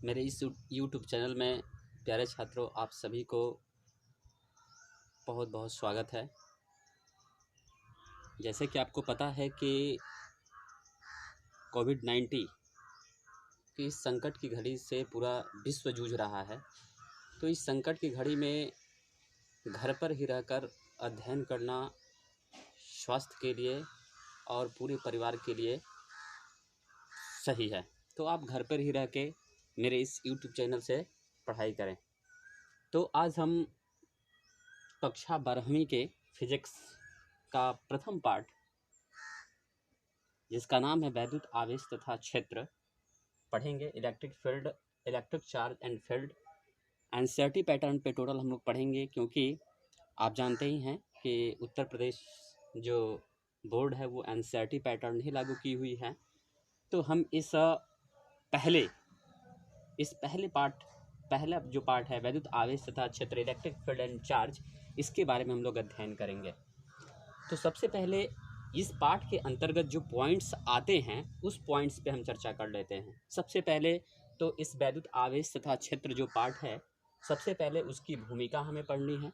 मेरे इस YouTube channel में प्यारे छात्रों, आप सभी को बहुत बहुत स्वागत है। जैसे कि आपको पता है कि कोविड-19 की इस संकट की घड़ी से पूरा विश्व जूझ रहा है। तो इस संकट की घड़ी में घर पर ही रहकर अध्ययन करना स्वास्थ्य के लिए और पूरे परिवार के लिए सही है। तो आप घर पर ही रह के मेरे इस यूट्यूब चैनल से पढ़ाई करें। तो आज हम कक्षा 12वीं के फिजिक्स का प्रथम पार्ट, जिसका नाम है वैद्युत आवेश तथा क्षेत्र, पढ़ेंगे। Electric field, electric charge and field, NCERT pattern पे टोटल हम लोग पढ़ेंगे, क्योंकि आप जानते ही हैं कि उत्तर प्रदेश जो बोर्ड है वो एनसीईआरटी पैटर्न ही लागू की हुई है। तो हम पहला जो पार्ट है वैद्युत आवेश तथा क्षेत्र, इलेक्ट्रिक फील्ड एंड चार्ज, इसके बारे में हम लोग अध्ययन करेंगे। तो सबसे पहले इस पाठ के अंतर्गत जो पॉइंट्स आते हैं उस पॉइंट्स पे हम चर्चा कर लेते हैं। सबसे पहले तो इस वैद्युत आवेश तथा क्षेत्र जो पाठ है, सबसे पहले उसकी भूमिका हमें पढ़नी है।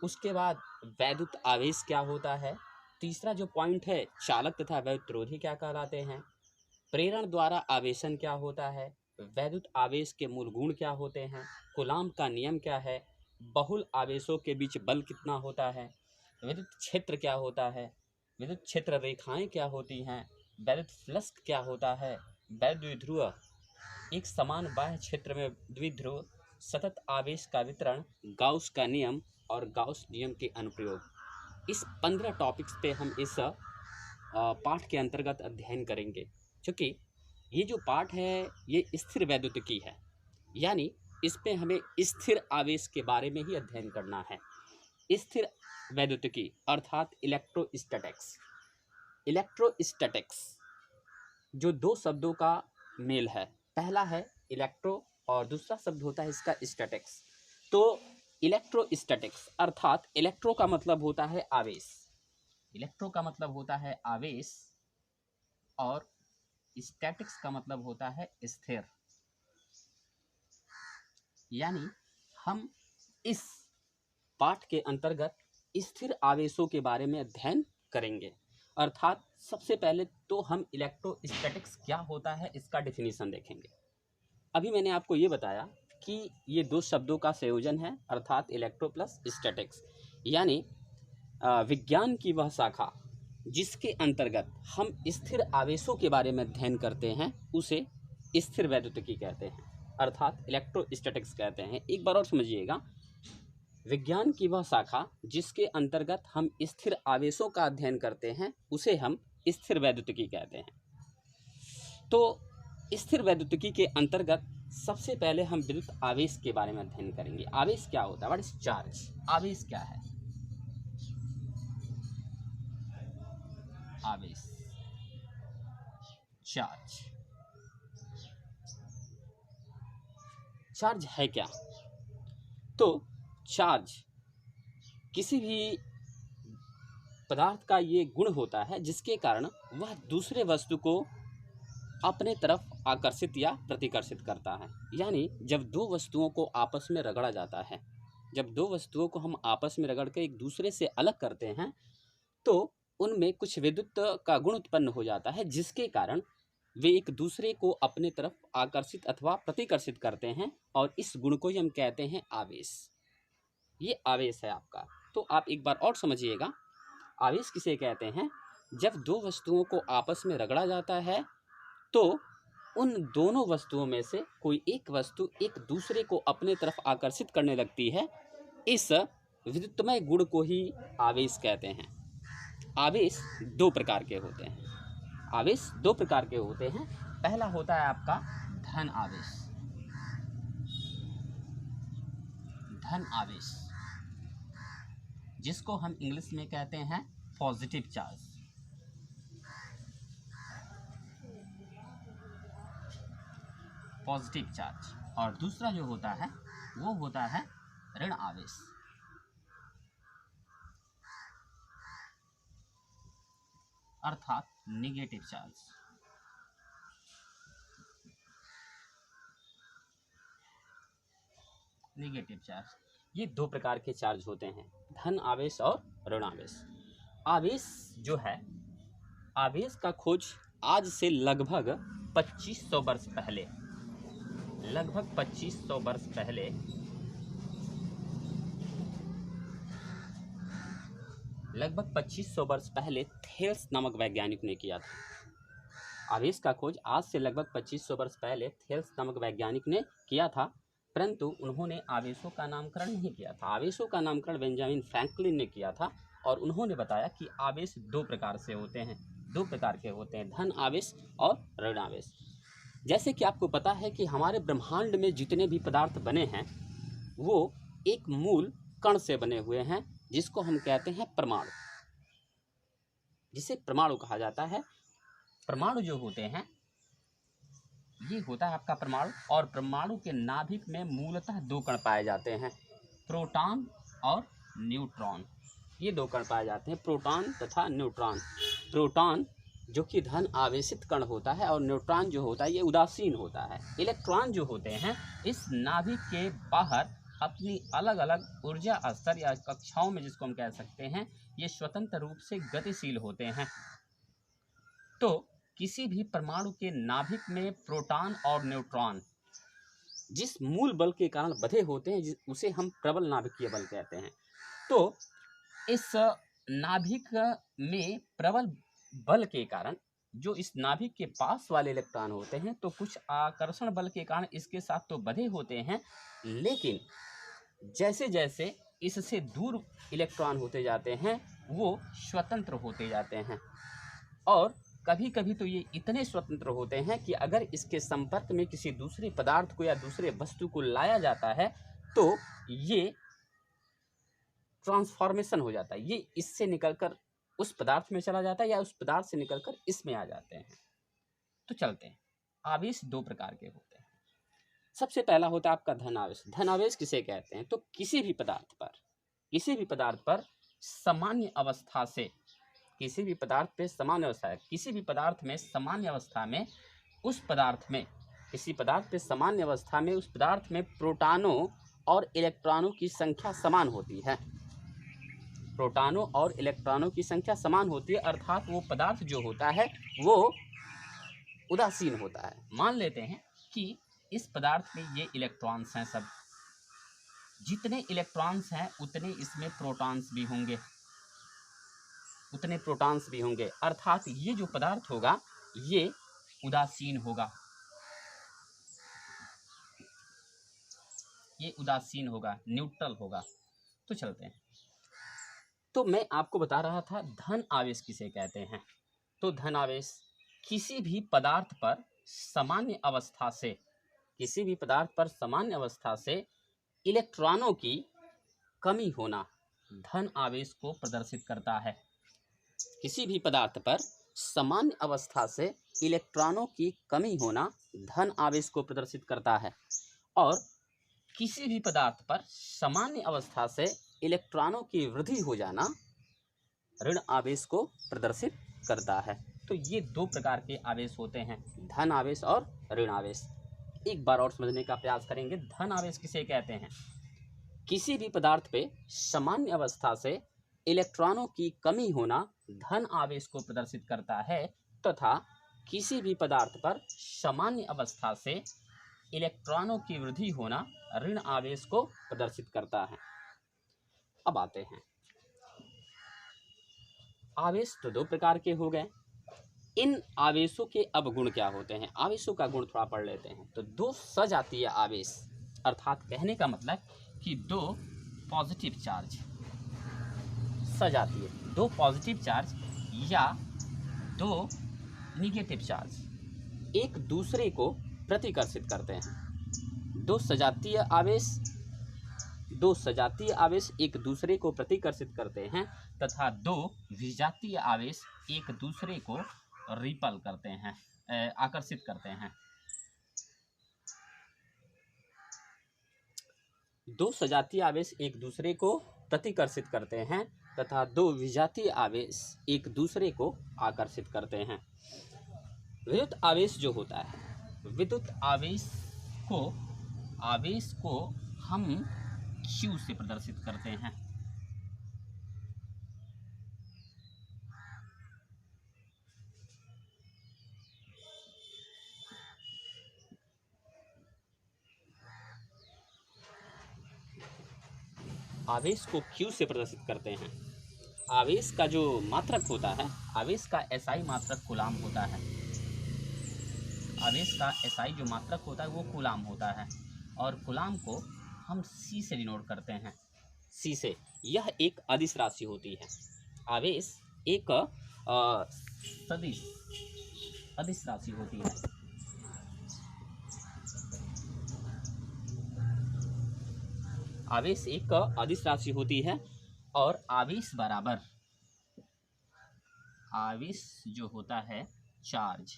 उसके बाद वैद्युत आवेश क्या होता है। तीसरा जो पॉइंट है, चालक तथा वैद्युतरोधी क्या कहलाते हैं। प्रेरण द्वारा आवेशन क्या होता है। वैद्युत आवेश के मूल गुण क्या होते हैं। कूलाम्ब का नियम क्या है। बहुल आवेशों के बीच बल कितना होता है। विद्युत क्षेत्र क्या होता है। विद्युत क्षेत्र रेखाएं क्या होती हैं। वैद्युत फ्लक्स क्या होता है। वैद्युध्रुव, एक समान बाह्य क्षेत्र में द्विध्रुव सतत आवेश का वितरण, गाउस का नियम और गाउस नियम के अनुप्रयोग। इस 15 टॉपिक्स पे हम इस पाठ के अंतर्गत अध्ययन करेंगे। क्योंकि ये जो पाठ है ये स्थिर वैद्युतिकी है, यानी इस पे हमें स्थिर आवेश के बारे में ही अध्ययन करना है। स्थिर वैद्युतिकी अर्थात इलेक्ट्रोस्टैटिक्स। इलेक्ट्रोस्टैटिक्स जो दो शब्दों का मेल है, पहला है इलेक्ट्रो और दूसरा शब्द होता है इसका स्टैटिक्स। तो इलेक्ट्रोस्टैटिक्स अर्थात इलेक्ट्रो का मतलब होता है आवेश, इलेक्ट्रो का मतलब होता है आवेश, और स्टैटिक्स का मतलब होता है स्थिर। यानी हम इस पाठ के अंतर्गत स्थिर आवेशों के बारे में अध्ययन करेंगे। अर्थात सबसे पहले तो हम इलेक्ट्रोस्टैटिक्स क्या होता है इसका डेफिनेशन देखेंगे। अभी मैंने आपको ये बताया कि ये दो शब्दों का संयोजन है, अर्थात इलेक्ट्रो प्लस स्टैटिक्स। यानी विज्ञान की वह शाखा जिसके अंतर्गत हम स्थिर आवेशों के बारे में अध्ययन करते हैं उसे स्थिर वैद्युतिकी कहते हैं, अर्थात इलेक्ट्रोस्टैटिक्स कहते हैं। एक बार और समझिएगा, विज्ञान की वह शाखा जिसके अंतर्गत हम स्थिर आवेशों का अध्ययन करते हैं उसे हम स्थिर वैद्युतिकी कहते हैं। तो स्थिर वैद्युतिकी के अंतर्गत सबसे पहले हम विद्युत आवेश के बारे में अध्ययन करेंगे। आवेश क्या होता है, व्हाट इज चार्ज। आवेश क्या है। आवेश, चार्ज। चार्ज है क्या। तो चार्ज किसी भी पदार्थ का ये गुण होता है जिसके कारण वह दूसरे वस्तु को अपने तरफ आकर्षित या प्रतिकर्षित करता है। यानी जब दो वस्तुओं को आपस में रगड़ा जाता है, जब दो वस्तुओं को हम आपस में रगड़ के एक दूसरे से अलग करते हैं तो उनमें कुछ विद्युत का गुण उत्पन्न हो जाता है, जिसके कारण वे एक दूसरे को अपने तरफ आकर्षित अथवा प्रतिकर्षित करते हैं, और इस गुण को ही हम कहते हैं आवेश। ये आवेश है आपका। तो आप एक बार और समझिएगा, आवेश किसे कहते हैं। जब दो वस्तुओं को आपस में रगड़ा जाता है तो उन दोनों वस्तुओं में से कोई एक वस्तु एक दूसरे को अपने तरफ आकर्षित करने लगती है। इस विद्युतमय गुण को ही आवेश कहते हैं। आवेश दो प्रकार के होते हैं। आवेश दो प्रकार के होते हैं। पहला होता है आपका धन आवेश। धन आवेश जिसको हम इंग्लिश में कहते हैं पॉजिटिव चार्ज। Positive charge. और दूसरा जो होता है वो होता है ऋण आवेश। अर्थात नेगेटिव चार्ज। Negative charge. ये दो प्रकार के चार्ज होते हैं, धन आवेश और ऋण आवेश। आवेश जो है, आवेश का खोज आज से लगभग 2500 वर्ष पहले, लगभग 2500 वर्ष पहले लगभग 2500 वर्ष पहले थेल्स नामक वैज्ञानिक ने किया था। आवेश का खोज आज से लगभग 2500 वर्ष पहले थेल्स नामक वैज्ञानिक ने किया था, परंतु उन्होंने आवेशों का नामकरण नहीं किया था। आवेशों का नामकरण बेंजामिन फ्रैंकलिन ने किया था और उन्होंने बताया कि आवेश दो प्रकार से होते हैं, दो प्रकार के होते हैं, धन आवेश और ऋण आवेश। जैसे कि आपको पता है कि हमारे ब्रह्मांड में जितने भी पदार्थ बने हैं वो एक मूल कण से बने हुए हैं, जिसको हम कहते हैं परमाणु, जिसे परमाणु कहा जाता है। परमाणु जो होते हैं, ये होता है आपका परमाणु, और परमाणु के नाभिक में मूलतः दो कण पाए जाते हैं, प्रोटॉन और न्यूट्रॉन। ये दो कण पाए जाते हैं, प्रोटॉन तथा न्यूट्रॉन। प्रोटॉन जो कि धन आवेशित कण होता है और न्यूट्रॉन जो होता है ये उदासीन होता है। इलेक्ट्रॉन जो होते हैं इस नाभिक के बाहर अपनी अलग अलग ऊर्जा स्तर या कक्षाओं में, जिसको हम कह सकते हैं, ये स्वतंत्र रूप से गतिशील होते हैं। तो किसी भी परमाणु के नाभिक में प्रोटॉन और न्यूट्रॉन जिस मूल बल के कारण बंधे होते हैं, उसे हम प्रबल नाभिकीय बल कहते हैं। तो इस नाभिक में प्रबल बल के कारण जो इस नाभिक के पास वाले इलेक्ट्रॉन होते हैं, तो कुछ आकर्षण बल के कारण इसके साथ तो बंधे होते हैं, लेकिन जैसे जैसे इससे दूर इलेक्ट्रॉन होते जाते हैं वो स्वतंत्र होते जाते हैं। और कभी कभी तो ये इतने स्वतंत्र होते हैं कि अगर इसके संपर्क में किसी दूसरे पदार्थ को या दूसरे वस्तु को लाया जाता है तो ये ट्रांसफॉर्मेशन हो जाता है, ये इससे निकलकर उस पदार्थ में चला जाता है या उस पदार्थ से निकलकर इसमें आ जाते हैं। तो चलते हैं, आवेश दो प्रकार के होते हैं। सबसे पहला होता है आपका धन आवेश। धन आवेश किसे कहते हैं? तो किसी भी पदार्थ पर सामान्य अवस्था से, किसी भी पदार्थ पे सामान्य अवस्था, किसी भी पदार्थ में सामान्य अवस्था में, उस पदार्थ में, किसी पदार्थ पे सामान्य अवस्था में उस पदार्थ में प्रोटॉनों और इलेक्ट्रॉनों की संख्या समान होती है। प्रोटॉनों और इलेक्ट्रॉनों की संख्या समान होती है, अर्थात वो पदार्थ जो होता है वो उदासीन होता है। मान लेते हैं कि इस पदार्थ में ये इलेक्ट्रॉन्स हैं, सब जितने इलेक्ट्रॉन्स हैं उतने इसमें प्रोटॉन्स भी होंगे, उतने प्रोटॉन्स भी होंगे, अर्थात ये जो पदार्थ होगा ये उदासीन होगा, ये उदासीन होगा, न्यूट्रल होगा। तो चलते हैं। तो मैं आपको बता रहा था धन आवेश किसे कहते हैं। तो धन आवेश किसी भी पदार्थ पर सामान्य अवस्था से, किसी भी पदार्थ पर सामान्य अवस्था से इलेक्ट्रॉनों की कमी होना धन आवेश को प्रदर्शित करता है। किसी भी पदार्थ पर सामान्य अवस्था से इलेक्ट्रॉनों की कमी होना धन आवेश को प्रदर्शित करता है, और किसी भी पदार्थ पर सामान्य अवस्था से इलेक्ट्रॉनों की वृद्धि हो जाना ऋण आवेश को प्रदर्शित करता है। तो ये दो प्रकार के आवेश होते हैं, धन आवेश और ऋण आवेश। एक बार और समझने का प्रयास करेंगे। धन आवेश किसे कहते हैं? किसी भी पदार्थ पे सामान्य अवस्था से इलेक्ट्रॉनों की कमी होना धन आवेश को प्रदर्शित करता है, तथा किसी भी पदार्थ पर सामान्य अवस्था से इलेक्ट्रॉनों की वृद्धि होना ऋण आवेश को प्रदर्शित करता है। अब आते हैं, आवेश तो दो प्रकार के हो गए। इन आवेशों के अब गुण क्या होते हैं? आवेशों का गुण थोड़ा पढ़ लेते हैं। तो दो सजातीय आवेश, अर्थात कहने का मतलब कि दो पॉजिटिव चार्ज, सजातीय, दो पॉजिटिव चार्ज या दो निगेटिव चार्ज एक दूसरे को प्रतिकर्षित करते हैं। दो सजातीय आवेश एक दूसरे को प्रतिकर्षित करते हैं, तथा दो विजातीय आवेश एक दूसरे को रिपल करते हैं, आकर्षित करते हैं। दो सजातीय आवेश एक दूसरे को प्रतिकर्षित करते हैं तथा दो विजातीय आवेश एक दूसरे को आकर्षित करते हैं। विद्युत आवेश जो होता है, विद्युत आवेश को हम Q से प्रदर्शित करते हैं। आवेश को Q से प्रदर्शित करते हैं। आवेश का जो मात्रक होता है, आवेश का SI मात्रक कूलाम होता है। आवेश का SI जो मात्रक होता है वो कूलाम होता है, और कूलाम को हम C से डिनोट करते हैं। C से। यह एक अदिश राशि होती है। आवेश एक सदिश अदिश राशि होती है। आवेश एक अदिश राशि होती है, और आवेश बराबर, आवेश जो होता है चार्ज,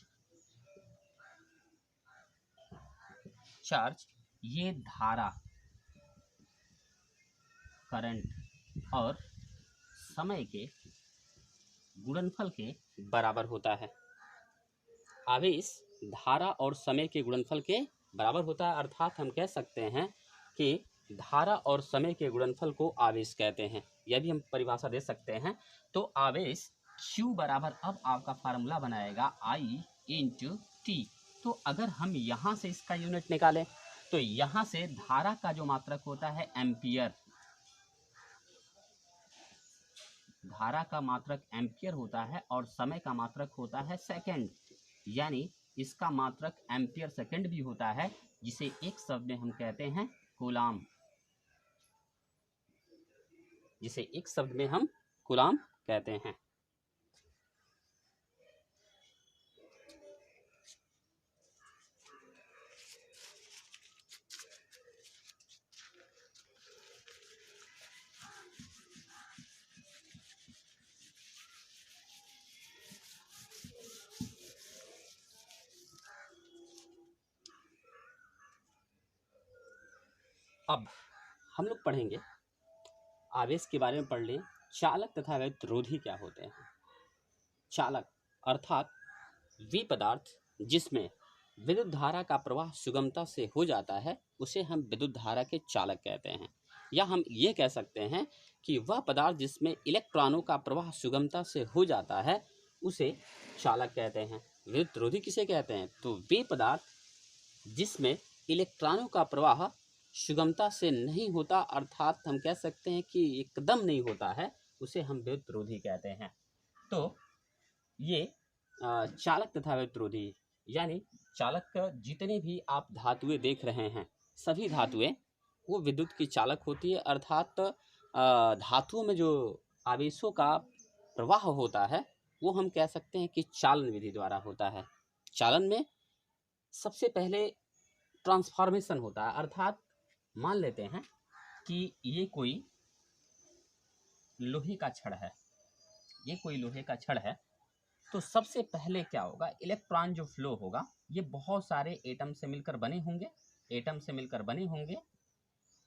चार्ज ये धारा, करंट और समय के गुणनफल के बराबर होता है। आवेश धारा और समय के गुणनफल के बराबर होता है, अर्थात हम कह सकते हैं कि धारा और समय के गुणनफल को आवेश कहते हैं। यह भी हम परिभाषा दे सकते हैं। तो आवेश Q बराबर, अब आपका फार्मूला बनाएगा I इंटू टी। तो अगर हम यहाँ से इसका यूनिट निकालें तो यहाँ से धारा का जो मात्रक होता है एम्पियर, धारा का मात्रक एम्पियर होता है, और समय का मात्रक होता है सेकंड, यानी इसका मात्रक एम्पियर सेकंड भी होता है, जिसे एक शब्द में हम कहते हैं कूलाम, जिसे एक शब्द में हम कूलाम कहते हैं। अब हम लोग पढ़ेंगे, आवेश के बारे में पढ़ लें, चालक तथा विद्युतरोधी क्या होते हैं। चालक अर्थात वे पदार्थ जिसमें विद्युत धारा का प्रवाह सुगमता से हो जाता है, उसे हम विद्युत धारा के चालक कहते हैं। या हम ये कह सकते हैं कि वह पदार्थ जिसमें इलेक्ट्रॉनों का प्रवाह सुगमता से हो जाता है, उसे चालक कहते हैं। विद्युतरोधी किसे कहते हैं? तो वे पदार्थ जिसमें इलेक्ट्रॉनों का प्रवाह सुगमता से नहीं होता, अर्थात हम कह सकते हैं कि एकदम नहीं होता है, उसे हम विद्युतरोधी कहते हैं। तो ये चालक तथा विद्युतरोधी, यानी चालक जितने भी आप धातुएं देख रहे हैं, सभी धातुएं वो विद्युत की चालक होती है, अर्थात धातुओं में जो आवेशों का प्रवाह होता है वो हम कह सकते हैं कि चालन विधि द्वारा होता है। चालन में सबसे पहले ट्रांसफॉर्मेशन होता है, अर्थात मान लेते हैं कि ये कोई लोहे का छड़ है, ये कोई लोहे का छड़ है, तो सबसे पहले क्या होगा, इलेक्ट्रॉन जो फ्लो होगा ये बहुत सारे एटम से मिलकर बने होंगे, एटम से मिलकर बने होंगे,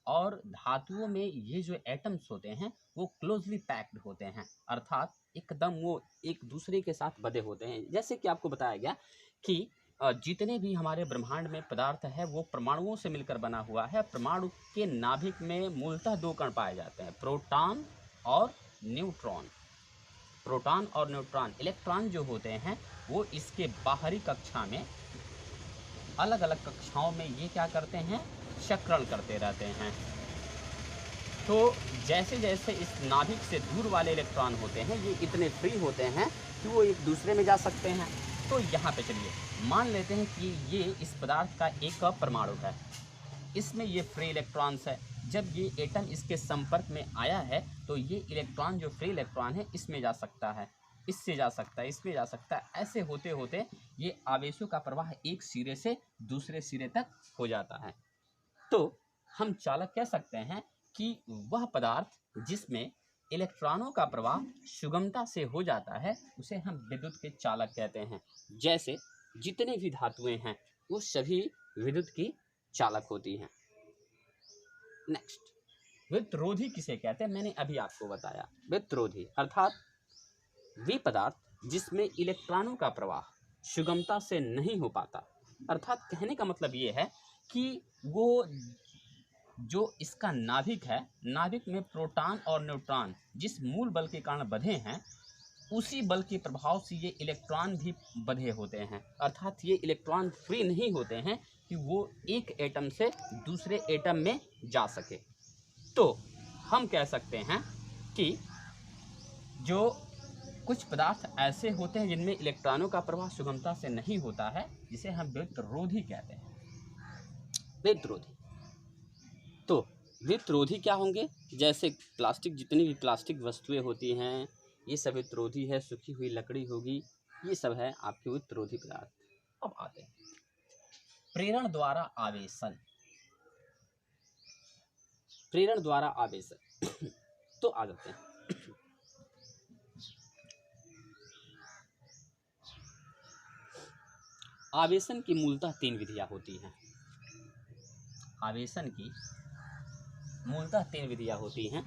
और धातुओं में ये जो एटम्स होते हैं वो क्लोजली पैक्ड होते हैं, अर्थात एकदम वो एक दूसरे के साथ बंधे होते हैं। जैसे कि आपको बताया गया कि जितने भी हमारे ब्रह्मांड में पदार्थ है वो परमाणुओं से मिलकर बना हुआ है। परमाणु के नाभिक में मूलतः दो कण पाए जाते हैं, प्रोटॉन और न्यूट्रॉन। प्रोटॉन और न्यूट्रॉन, इलेक्ट्रॉन जो होते हैं वो इसके बाहरी कक्षा में, अलग अलग कक्षाओं में ये क्या करते हैं, चक्रण करते रहते हैं। तो जैसे जैसे इस नाभिक से दूर वाले इलेक्ट्रॉन होते हैं ये इतने फ्री होते हैं कि वो एक दूसरे में जा सकते हैं। तो यहाँ पे चलिए मान लेते हैं कि ये इस पदार्थ का एक परमाणु है, इसमें ये फ्री इलेक्ट्रॉन्स है। जब ये एटम इसके संपर्क में आया है तो ये इलेक्ट्रॉन जो फ्री इलेक्ट्रॉन है इसमें जा सकता है, इससे जा सकता है, इसमें जा सकता है। ऐसे होते होते ये आवेशों का प्रवाह एक सिरे से दूसरे सिरे तक हो जाता है। तो हम चालक कह सकते हैं कि वह पदार्थ जिसमें इलेक्ट्रॉनों का प्रवाह सुगमता से हो जाता है उसे हम विद्युत के चालक कहते हैं। जैसे जितने भी धातुएं हैं वो सभी विद्युत की चालक होती हैं। नेक्स्ट, विद्युतरोधी किसे कहते हैं? मैंने अभी आपको बताया, विद्युतरोधी अर्थात वे पदार्थ जिसमें इलेक्ट्रॉनों का प्रवाह सुगमता से नहीं हो पाता, अर्थात कहने का मतलब ये है कि वो जो इसका नाभिक है, नाभिक में प्रोटॉन और न्यूट्रॉन जिस मूल बल के कारण बंधे हैं, उसी बल के प्रभाव से ये इलेक्ट्रॉन भी बंधे होते हैं। अर्थात ये इलेक्ट्रॉन फ्री नहीं होते हैं कि वो एक एटम से दूसरे एटम में जा सके। तो हम कह सकते हैं कि जो कुछ पदार्थ ऐसे होते हैं जिनमें इलेक्ट्रॉनों का प्रवाह सुगमता से नहीं होता है, जिसे हम विद्युतरोधी कहते हैं। विद्युतरोधी, तो विद्युतरोधी क्या होंगे? जैसे प्लास्टिक, जितनी भी प्लास्टिक वस्तुएं होती हैं, ये सब विद्युतरोधी है। सूखी हुई लकड़ी होगी, ये सब है आपके विद्युतरोधी पदार्थ। अब आते हैं प्रेरण द्वारा आवेशन। प्रेरण द्वारा आवेशन तो आ जाते हैं। आवेशन की मूलतः 3 विधियां होती हैं। आवेशन की मूलतः 3 विधियां होती हैं।